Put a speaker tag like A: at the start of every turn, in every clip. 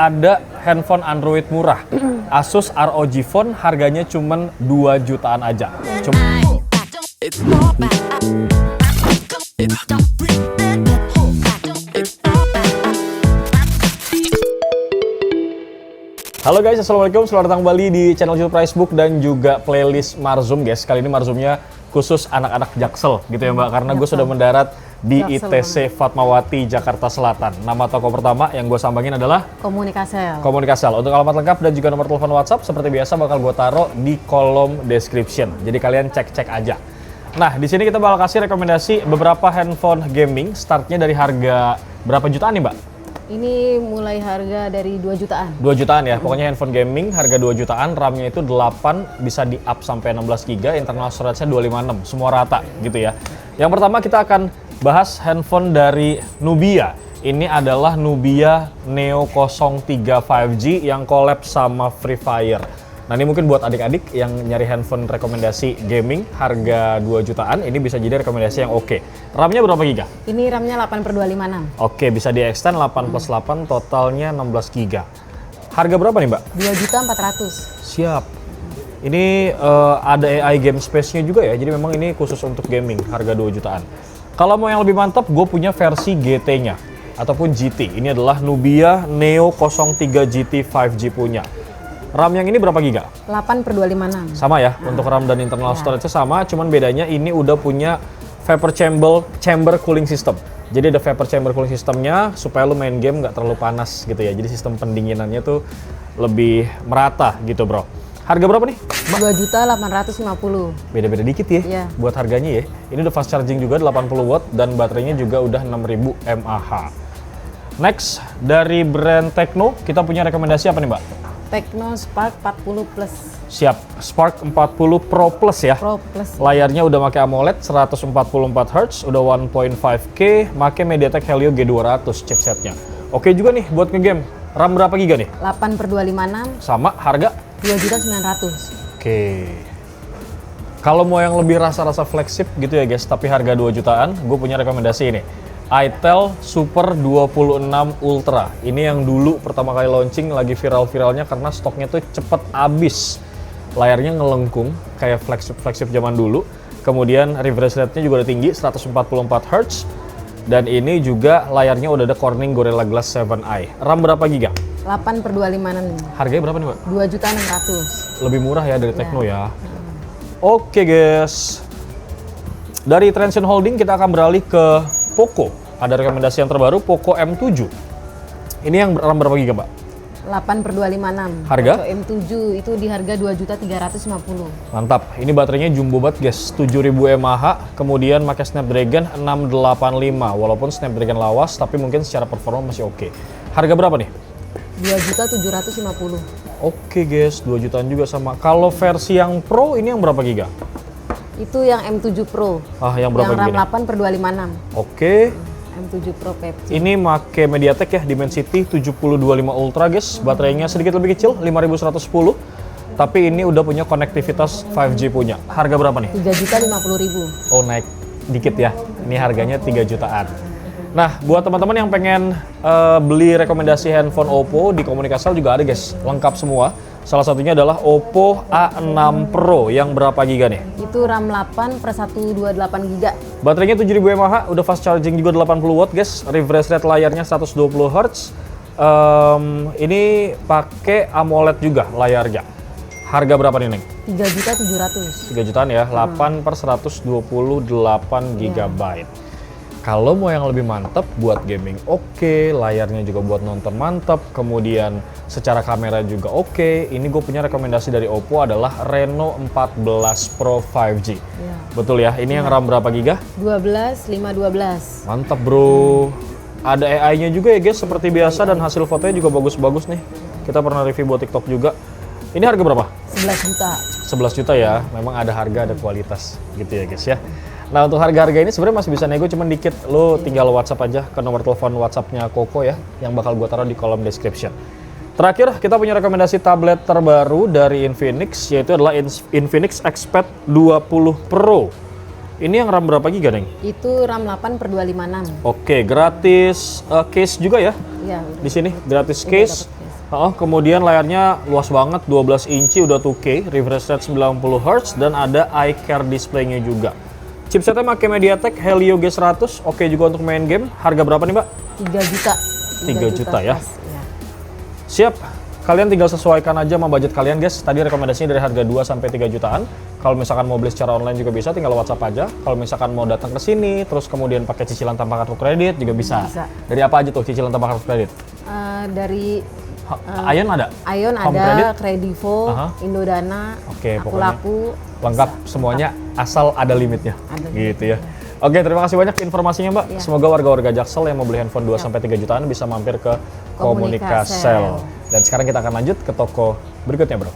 A: ada handphone Android murah. Asus ROG Phone harganya cuman 2 jutaan aja. Halo guys, assalamualaikum. Selamat datang kembali di channel YouTube Pricebook dan juga playlist Marzum guys. Kali ini Marzumnya khusus anak-anak Jaksel gitu ya Mbak, karena gue sudah mendarat di ITC Fatmawati, Jakarta Selatan. Nama toko pertama yang gue sambangin adalah
B: Komunikasel.
A: Komunikasel. Untuk alamat lengkap dan juga nomor telepon WhatsApp seperti biasa bakal gue taruh di kolom description. Jadi kalian cek-cek aja. Nah, di sini kita bakal kasih rekomendasi beberapa handphone gaming. Startnya dari harga berapa jutaan nih Mbak?
B: Ini mulai harga dari 2 jutaan.
A: 2 jutaan ya, pokoknya handphone gaming harga 2 jutaan, RAM-nya itu 8, bisa di up sampai 16 GB, internal storage-nya 256, semua rata gitu ya. Yang pertama kita akan bahas handphone dari Nubia. Ini adalah Nubia Neo 03 5G yang collab sama Free Fire. Nah ini mungkin buat adik-adik yang nyari handphone rekomendasi gaming harga 2 jutaan, ini bisa jadi rekomendasi yang oke. RAM-nya berapa giga?
B: Ini RAM-nya 8/256.
A: Oke, bisa di-extend 8 plus 8, totalnya 16 giga. Harga berapa nih Mbak?
B: 2.400.000.
A: Siap. Ini ada AI game space-nya juga ya, jadi memang ini khusus untuk gaming, harga 2 jutaan. Kalau mau yang lebih mantap, gue punya versi GT-nya, ataupun GT. Ini adalah Nubia Neo 03 GT 5G punya. RAM yang ini berapa giga?
B: 8/256.
A: Sama ya, untuk RAM dan internal storage-nya sama, cuman bedanya ini udah punya vapor chamber cooling system. Jadi ada vapor chamber cooling systemnya supaya lu main game nggak terlalu panas gitu ya. Jadi sistem pendinginannya tuh lebih merata gitu bro. Harga berapa nih?
B: 2.850.000.
A: Beda-beda dikit ya,
B: Iya.
A: buat harganya ya. Ini udah fast charging juga 80 watt dan baterainya juga udah 6000 mAh. Next, dari brand Tecno, kita punya rekomendasi apa nih Mbak?
B: Tecno Spark 40 Plus.
A: Siap, Spark 40 Pro Plus ya.
B: Pro Plus.
A: Layarnya udah pakai AMOLED 144 Hz, udah 1.5K, pakai MediaTek Helio G200 chipsetnya. Oke juga nih buat ngegame. RAM berapa giga nih?
B: 8/256.
A: Sama, harga?
B: 2.900.000.
A: Oke. Kalau mau yang lebih rasa-rasa flagship gitu ya guys, tapi harga 2 jutaan, gue punya rekomendasi ini. itel Super 26 Ultra. Ini yang dulu pertama kali launching lagi viral-viralnya karena stoknya tuh cepet habis. Layarnya ngelengkung kayak flagship zaman dulu. Kemudian refresh rate-nya juga udah tinggi 144 Hz. Dan ini juga layarnya udah ada Corning Gorilla Glass 7i. RAM berapa giga?
B: 8/256.
A: Harganya berapa nih Mbak?
B: 2.600.000.
A: Lebih murah ya dari Tecno ya. Oke guys. Dari Transsion Holding kita akan beralih ke Poco. Ada rekomendasi yang terbaru, Poco M7. Ini yang RAM berapa giga Mbak?
B: 8/256.
A: Harga?
B: Poco M7 itu di harga 2.350.000.
A: Mantap, ini baterainya jumbo banget guys, 7000 mAh, kemudian pakai Snapdragon 685, walaupun Snapdragon lawas, tapi mungkin secara performa masih oke. Harga berapa nih?
B: 2.750.000.
A: Oke guys, 2 jutaan juga sama. Kalau versi yang Pro, ini yang berapa giga?
B: Itu yang M7 Pro.
A: Ah, yang berapa
B: Yang RAM
A: giga?
B: 8/256.
A: Oke,
B: M7 Pro 5G.
A: ini pakai MediaTek ya, Dimensity 7025 Ultra guys. Baterainya sedikit lebih kecil, 5110. Tapi ini udah punya konektivitas 5G punya. Harga berapa nih?
B: 3.050.000.
A: Oh, naik dikit ya. Ini harganya 3 jutaan. Nah, buat teman-teman yang pengen beli rekomendasi handphone Oppo di Komunikasel juga ada guys, lengkap semua. Salah satunya adalah Oppo A6 Pro yang berapa giga nih?
B: Itu RAM 8/128 GB.
A: Baterainya 7000 mAh, udah fast charging juga 80 watt guys. Refresh rate layarnya 120 Hz. Ini pakai AMOLED juga layarnya. Harga berapa nih Neng?
B: 3.700.000.
A: 3 jutaan ya, 8/128 GB. Kalau mau yang lebih mantap buat gaming oke, layarnya juga buat nonton mantap, kemudian secara kamera juga oke. Ini gue punya rekomendasi dari Oppo adalah Reno 14 Pro 5G.
B: Ya.
A: Betul ya, ini yang RAM berapa giga?
B: 12/512.
A: Mantap bro. Ada AI-nya juga ya guys, seperti biasa, dan hasil fotonya juga bagus-bagus nih. Kita pernah review buat TikTok juga. Ini harga berapa?
B: 11 juta.
A: 11 juta ya, memang ada harga, ada kualitas gitu ya guys ya. Nah untuk harga-harga ini sebenarnya masih bisa nego, cuman dikit. Lo tinggal WhatsApp aja ke nomor telepon WhatsApp-nya Koko ya, yang bakal gue taruh di kolom description. Terakhir kita punya rekomendasi tablet terbaru dari Infinix, yaitu adalah Infinix Xpad 20 Pro. Ini yang RAM berapa giga, Neng?
B: Itu RAM 8/256.
A: Oke, gratis case juga ya?
B: Iya.
A: Di sini gratis
B: Udah
A: case.
B: dapet case.
A: Oh, kemudian layarnya luas banget, 12 inci, udah 2K, refresh rate 90 Hz, dan ada iCare display-nya juga. Chipsetnya pakai MediaTek Helio G100, oke juga untuk main game. Harga berapa nih, Mbak?
B: 3 juta.
A: 3 juta ya.
B: plus, ya.
A: Siap, kalian tinggal sesuaikan aja sama budget kalian guys. Tadi rekomendasinya dari harga 2 sampai 3 jutaan. Kalau misalkan mau beli secara online juga bisa, tinggal WhatsApp aja. Kalau misalkan mau datang ke sini, terus kemudian pakai cicilan tanpa kartu kredit juga bisa.
B: Bisa.
A: Dari apa aja tuh cicilan tanpa kartu kredit?
B: Dari
A: Ion ada?
B: Ion
A: Home
B: ada,
A: Credit?
B: Kredivo,
A: Aha.
B: Indodana,
A: Oke,
B: Aku
A: pokoknya
B: Laku.
A: lengkap semuanya asal ada limitnya.
B: Ada
A: gitu ya. Oke, terima kasih banyak informasinya, Mbak.
B: Ya.
A: Semoga warga-warga Jaksel yang mau beli handphone 2 sampai 3 jutaan bisa mampir ke Komunikasel. Dan sekarang kita akan lanjut ke toko berikutnya, Bro.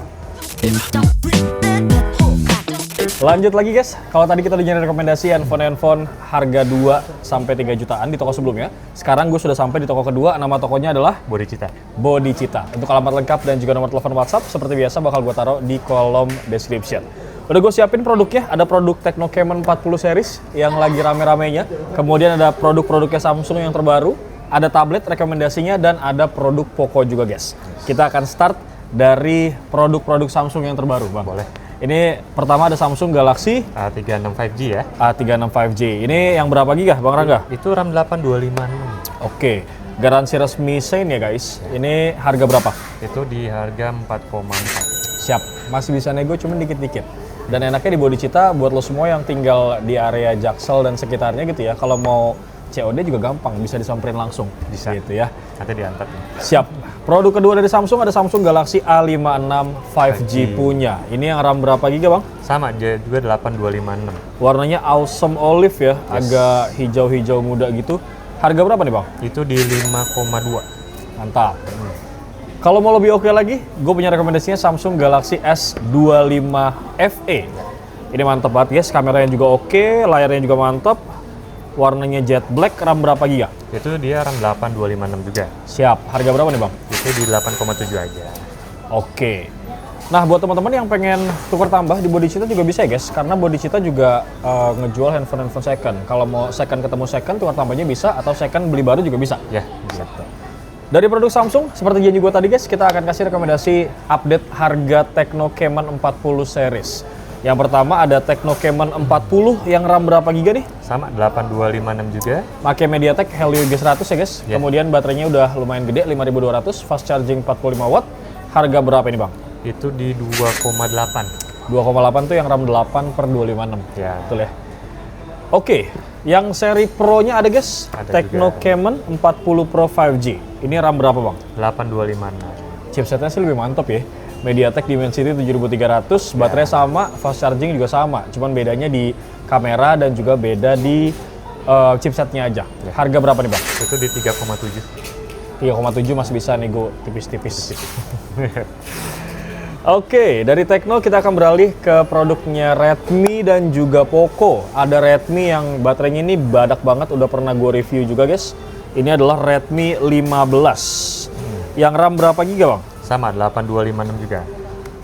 A: Lanjut lagi guys, kalau tadi kita udah nyari rekomendasi handphone harga 2 sampai 3 jutaan di toko sebelumnya. Sekarang gue sudah sampai di toko kedua, nama tokonya adalah
C: Bodhicitta.
A: Bodhicitta. Untuk alamat lengkap dan juga nomor telepon WhatsApp seperti biasa bakal gue taruh di kolom description. Udah gue siapin produknya, ada produk Tecno Camon 40 series yang lagi rame-ramenya. Kemudian ada produk-produknya Samsung yang terbaru, ada tablet rekomendasinya, dan ada produk Poco juga guys. Kita akan start dari produk-produk Samsung yang terbaru, Bang.
C: Boleh.
A: Ini pertama ada Samsung Galaxy
C: A36 5G ya.
A: A36 5G. Ini yang berapa giga, Bang Rangga?
C: Itu RAM 8256.
A: Oke, garansi resmi Sein ya guys. Ini harga berapa?
C: Itu di harga 4,4.
A: Siap, masih bisa nego cuman dikit-dikit. Dan enaknya di Bodhicitta buat lo semua yang tinggal di area Jaksel dan sekitarnya gitu ya. Kalau mau COD juga gampang, bisa disamperin langsung.
C: Bisa.
A: Gitu ya.
C: Nanti diantar nih.
A: Siap. Produk kedua dari Samsung ada Samsung Galaxy A56 5G punya. Ini yang RAM berapa giga, Bang?
C: Sama juga 8256.
A: Warnanya awesome olive ya, agak hijau-hijau muda gitu. Harga berapa nih, Bang?
C: Itu di 5,2.
A: Mantap. Kalau mau lebih oke lagi, gue punya rekomendasinya Samsung Galaxy S25 FE. Ini mantap banget guys, kameranya juga oke, layarnya juga mantap. Warnanya jet black, RAM berapa giga?
C: Itu dia RAM 8256 juga.
A: Siap, harga berapa nih Bang?
C: Itu di 8,7 aja.
A: Oke. Nah buat teman-teman yang pengen tukar tambah di Bodhicitta juga bisa ya guys, karena Bodhicitta juga ngejual handphone second. Kalau mau second ketemu second, tukar tambahnya bisa, atau second beli baru juga bisa.
C: Ya, bisa.
A: Dari produk Samsung, seperti janji gue tadi guys, kita akan kasih rekomendasi update harga Tecno Camon 40 series. Yang pertama ada Tecno Camon 40 yang RAM berapa giga nih?
C: Sama 8256 juga.
A: Pakai MediaTek Helio G100 ya guys.
C: Ya.
A: Kemudian baterainya udah lumayan gede, 5200, fast charging 45 watt. Harga berapa ini Bang?
C: Itu di 2,8.
A: 2,8 tuh yang RAM 8 per 256.
C: Ya.
A: Betul ya? Oke, yang seri Pro-nya ada guys.
C: Ada
A: Tecno
C: juga.
A: Camon 40 Pro 5G. Ini RAM berapa Bang?
C: 8256.
A: Chipsetnya sih lebih mantap ya. MediaTek Dimensity 7300, baterai sama, fast charging juga sama. Cuman bedanya di kamera dan juga beda di chipsetnya aja. Harga berapa nih Bang?
C: Itu di 3,7.
A: 3,7 masih bisa nego tipis-tipis. Oke, dari Tecno kita akan beralih ke produknya Redmi dan juga Poco. Ada Redmi yang baterainya ini badak banget, udah pernah gue review juga guys. Ini adalah Redmi 15. Yang RAM berapa giga Bang?
C: Sama 8256 juga.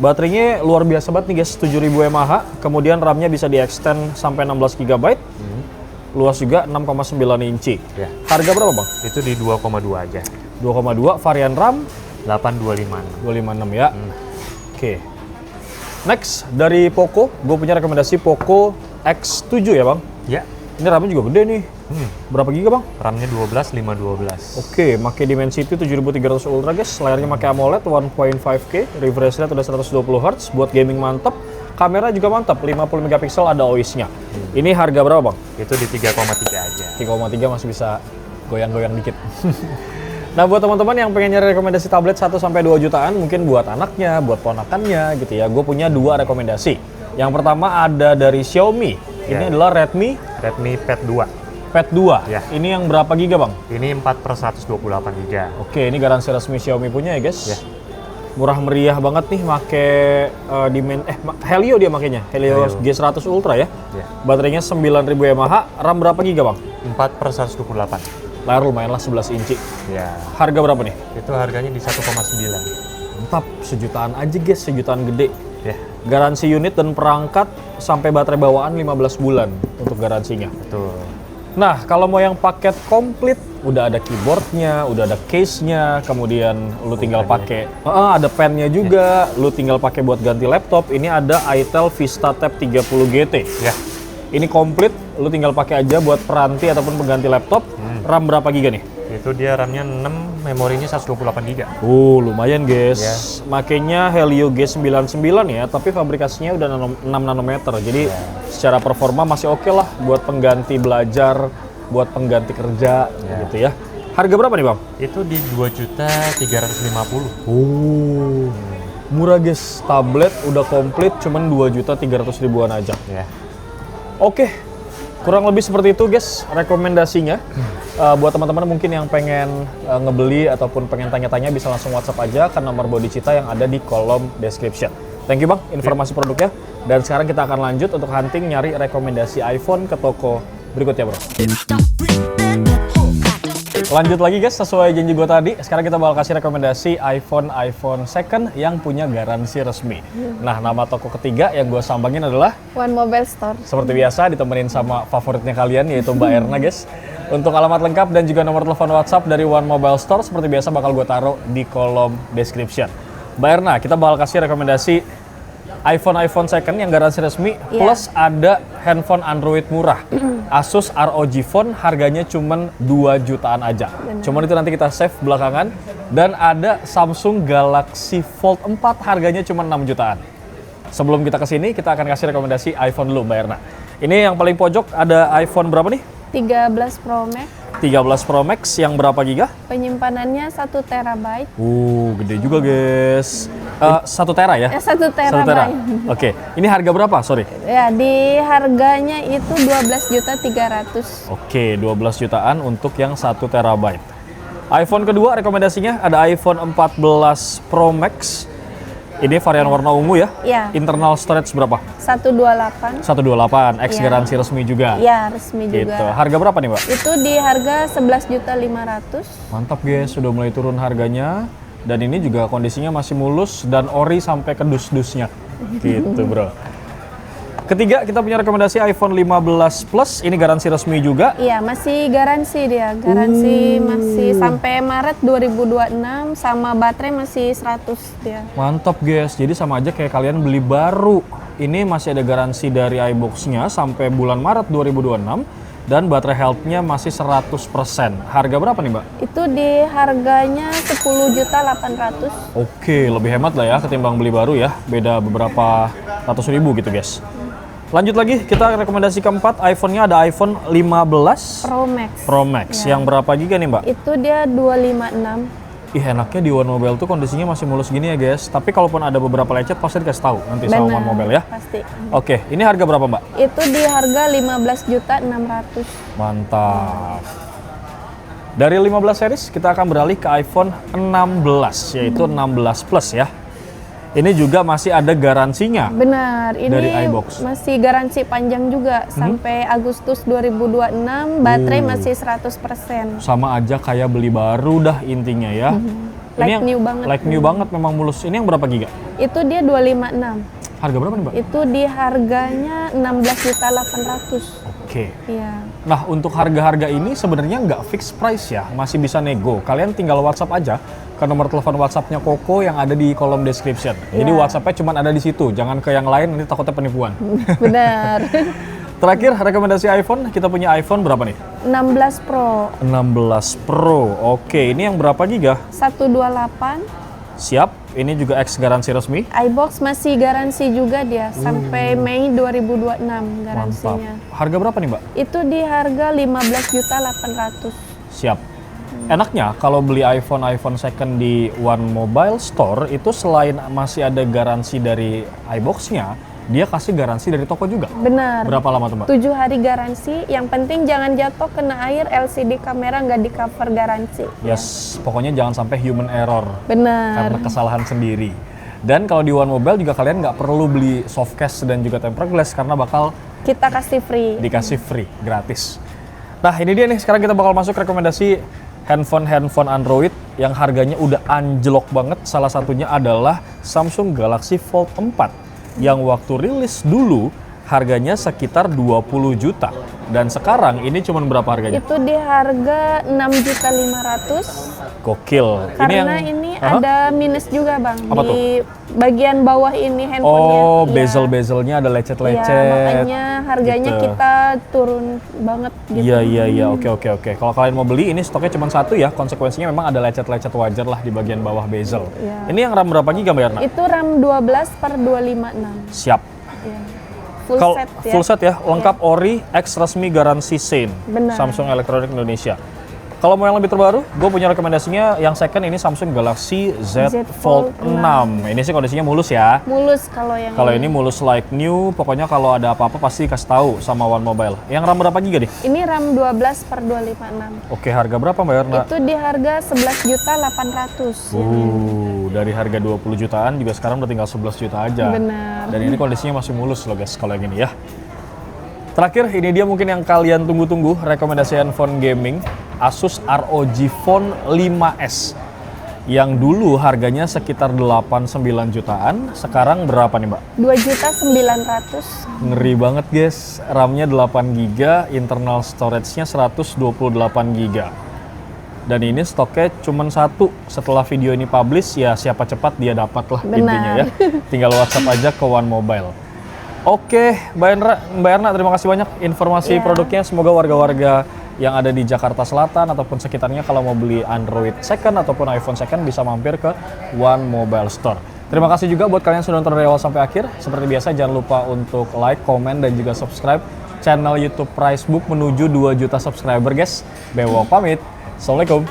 A: Baterainya luar biasa banget nih guys, 7000 mAh. Kemudian RAM-nya bisa di-extend sampai 16 GB. Luas juga 6,9 inci.
C: Ya.
A: Harga berapa Bang?
C: Itu di 2,2 aja.
A: 2,2, varian RAM
C: 8256.
A: 256 ya. Oke. Next, dari Poco, gue punya rekomendasi Poco X7 ya Bang.
C: Ya.
A: Ini RAM-nya juga gede nih. Berapa giga Bang?
C: RAM-nya 12, 512.
A: Oke, pakai Dimensity 7300 Ultra guys. Layarnya pakai AMOLED 1.5K, refresh rate udah 120 Hz, buat gaming mantap. Kamera juga mantap, 50 megapiksel, ada OIS-nya. Ini harga berapa Bang?
C: Itu di 3,3 aja.
A: 3,3 masih bisa goyang-goyang dikit. Nah, buat teman-teman yang pengen nyari rekomendasi tablet 1 sampai 2 jutaan, mungkin buat anaknya, buat ponakannya gitu ya. Gue punya 2 rekomendasi. Yang pertama ada dari Xiaomi. Ini
C: Ya.
A: adalah Redmi
C: Pad 2.
A: Pad 2.
C: Ya.
A: Ini yang berapa giga, Bang?
C: Ini 4/128 GB.
A: Oke, ini garansi resmi Xiaomi punya ya, guys.
C: Ya.
A: Murah meriah banget nih, make Helio dia makanya. Helio
C: Helio.
A: G100 Ultra ya.
C: Ya.
A: Baterainya 9000 mAh, RAM berapa giga, Bang?
C: 4/128.
A: Layar lumayan lah 11 inci.
C: Ya.
A: Harga berapa nih?
C: Itu harganya di 1,9.
A: Mantap, sejutaan aja guys, sejutaan gede.
C: Ya.
A: Garansi unit dan perangkat sampai baterai bawaan 15 bulan untuk garansinya.
C: Betul.
A: Nah, kalau mau yang paket komplit udah ada keyboardnya, udah ada case-nya, kemudian lu tinggal pakai, ada pen-nya juga, lu tinggal pakai buat ganti laptop. Ini ada Itel Vista Tab 30 GT.
C: Ya.
A: Ini komplit, lu tinggal pakai aja buat peranti ataupun pengganti laptop. RAM berapa giga nih?
C: Itu dia RAM-nya 6, memorinya 128 GB.
A: Lumayan guys.
C: Ya.
A: Makanya Helio G99 ya, tapi fabrikasinya udah 6 nanometer. Jadi secara performa masih oke lah buat pengganti belajar, buat pengganti kerja gitu ya. Harga berapa nih Bang?
C: Itu di 2.350.000.
A: Murah guys. Tablet udah komplit cuman 2.300.000-an aja.
C: Ya.
A: Oke, kurang lebih seperti itu guys rekomendasinya. Buat teman-teman mungkin yang pengen ngebeli ataupun pengen tanya-tanya bisa langsung WhatsApp aja ke nomor Bodhicitta yang ada di kolom description. Thank you Bang, informasi produknya. Dan sekarang kita akan lanjut untuk hunting nyari rekomendasi iPhone ke toko berikutnya bro. Lanjut lagi guys, sesuai janji gue tadi, sekarang kita bakal kasih rekomendasi iPhone second yang punya garansi resmi. Nah, nama toko ketiga yang gue sambangin adalah
B: One Mobile Store.
A: seperti biasa ditemenin sama favoritnya kalian yaitu Mbak Erna guys. Untuk alamat lengkap dan juga nomor telepon WhatsApp dari One Mobile Store seperti biasa bakal gue taruh di kolom description. Mbak Erna, kita bakal kasih rekomendasi iPhone second yang garansi resmi plus ada handphone Android murah. Asus ROG Phone harganya cuman 2 jutaan aja. Cuman itu nanti kita save belakangan. Dan ada Samsung Galaxy Fold 4 harganya cuman 6 jutaan. Sebelum kita kesini, kita akan kasih rekomendasi iPhone dulu Mbak Erna. Ini yang paling pojok ada iPhone berapa nih?
B: 13 Pro Max.
A: 13 Pro Max yang berapa giga?
B: Penyimpanannya 1 terabyte.
A: Gede juga guys. 1 tera ya?
B: 1 terabyte.
A: Oke, ini harga berapa? Sorry.
B: Ya, di harganya itu 12.300.000.
A: Oke, 12 jutaan untuk yang 1 terabyte. iPhone kedua rekomendasinya ada iPhone 14 Pro Max. Ini varian warna ungu ya?
B: Ya,
A: Internal storage berapa?
B: 128.
A: 128, X
B: Iya.
A: garansi resmi juga.
B: Ya, resmi
A: Gitu.
B: juga.
A: Harga berapa nih, Mbak?
B: Itu di harga 11.500.000.
A: Mantap guys, sudah mulai turun harganya. Dan ini juga kondisinya masih mulus dan ori sampai ke dus-dusnya. Gitu, bro. Ketiga, kita punya rekomendasi iPhone 15 Plus. Ini garansi resmi juga.
B: Iya, masih garansi dia. Garansi masih sampai Maret 2026 sama baterai masih 100 dia.
A: Mantap guys, jadi sama aja kayak kalian beli baru. Ini masih ada garansi dari iBox-nya sampai bulan Maret 2026 dan baterai health-nya masih 100%. Harga berapa nih, Mbak?
B: Itu di harganya 10.800.000.
A: Oke, lebih hemat lah ya ketimbang beli baru ya. Beda beberapa ratus ribu gitu guys. Lanjut lagi, kita rekomendasi keempat, iPhone-nya ada iPhone 15
B: Pro Max.
A: Pro Max. Yang berapa giga nih, Mbak?
B: Itu dia 256.
A: Ih, enaknya di One Mobile tuh kondisinya masih mulus gini ya guys. Tapi kalaupun ada beberapa lecet pasti dikasih tahu nanti sama One Mobile ya.
B: Pasti.
A: Oke, ini harga berapa, Mbak?
B: Itu di harga 15.600.000.
A: Mantap. Dari 15 series kita akan beralih ke iPhone 16 yaitu 16 Plus ya. Ini juga masih ada garansinya.
B: Benar, ini
A: Dari iBox.
B: masih garansi panjang juga sampai Agustus 2026, baterai masih 100%.
A: Sama aja kayak beli baru dah intinya ya.
B: Like new banget.
A: Like new banget memang mulus. Ini yang berapa giga?
B: Itu dia 256.
A: Harga berapa nih, Mbak?
B: Itu di harganya 16.800.000.
A: Oke.
B: Iya.
A: Nah, untuk harga-harga ini sebenarnya nggak fix price ya, masih bisa nego. Kalian tinggal WhatsApp aja ke nomor telepon WhatsApp-nya Koko yang ada di kolom description. Jadi WhatsApp-nya cuma ada di situ, jangan ke yang lain nanti takutnya penipuan.
B: Benar.
A: Terakhir rekomendasi iPhone, kita punya iPhone berapa nih?
B: 16 Pro
A: 16 Pro. Oke, ini yang berapa giga?
B: 128.
A: Siap. Ini juga X garansi resmi.
B: iBox masih garansi juga dia sampai Mei 2026 garansinya.
A: Mantap. Harga berapa nih, Mbak?
B: Itu di harga 15.800.000.
A: Siap. Enaknya kalau beli iPhone second di One Mobile Store itu selain masih ada garansi dari iBox-nya, dia kasih garansi dari toko juga.
B: Benar.
A: Berapa lama tuh, Mbak?
B: 7 hari garansi. Yang penting jangan jatuh kena air, LCD kamera nggak di cover garansi.
A: Yes, pokoknya jangan sampai human error
B: Benar.
A: karena kesalahan sendiri. Dan kalau di One Mobile juga kalian nggak perlu beli soft case dan juga tempered glass karena bakal
B: Kita kasih free.
A: dikasih free, gratis. Nah, ini dia nih, sekarang kita bakal masuk rekomendasi handphone Android yang harganya udah anjlok banget. Salah satunya adalah Samsung Galaxy Fold 4 yang waktu rilis dulu harganya sekitar 20 juta. Dan sekarang ini cuma berapa harganya?
B: Itu di harga 6.500.000.
A: Gokil.
B: Karena ini ada minus juga bang.
A: Apa
B: di bagian bawah ini handphonenya.
A: Oh,
B: Iya.
A: bezel-bezelnya ada lecet-lecet.
B: Iya, makanya harganya
A: gitu.
B: kita turun banget gitu.
A: Iya. Oke. Kalau kalian mau beli, ini stoknya cuma satu ya. Konsekuensinya memang ada lecet-lecet wajar lah di bagian bawah bezel.
B: Iya.
A: Ini yang RAM berapa giga Mbak Erna?
B: Itu RAM 12/256.
A: Siap.
B: Iya. Full
A: Kalau
B: set ya.
A: full set ya, lengkap ori, X resmi garansi SAIN.
B: Benar.
A: Samsung Electronics Indonesia. Kalau mau yang lebih terbaru, gue punya rekomendasinya yang second ini Samsung Galaxy Z Fold 6. Ini sih kondisinya mulus ya.
B: Mulus kalau yang
A: Kalau ini mulus like new, pokoknya kalau ada apa-apa pasti kasih tahu sama One Mobile. Yang RAM berapa giga deh?
B: ini RAM 12/256.
A: Oke, harga berapa Mbak Erna?
B: Itu di harga 11.800.000.
A: Dari harga 20 jutaan juga sekarang udah tinggal 11 juta aja.
B: Benar.
A: Dan ini kondisinya masih mulus loh guys kalau yang ini ya. Terakhir, ini dia mungkin yang kalian tunggu-tunggu, rekomendasi handphone gaming Asus ROG Phone 5S. Yang dulu harganya sekitar 8-9 jutaan, sekarang berapa nih Mbak?
B: 2.900.000.
A: Ngeri banget guys, RAM-nya 8 GB, internal storage-nya 128 GB. Dan ini stoknya cuma satu. Setelah video ini publish, ya siapa cepat dia dapat lah intinya ya. Tinggal WhatsApp aja ke One Mobile. Oke, Mbak Erna, terima kasih banyak informasi
B: Iya.
A: produknya. Semoga warga-warga yang ada di Jakarta Selatan ataupun sekitarnya kalau mau beli Android second ataupun iPhone second bisa mampir ke One Mobile Store. Terima kasih juga buat kalian yang sudah nonton dari awal sampai akhir. Seperti biasa jangan lupa untuk like, komen, dan juga subscribe channel YouTube Pricebook menuju 2 juta subscriber guys. Bewok pamit. Assalamualaikum.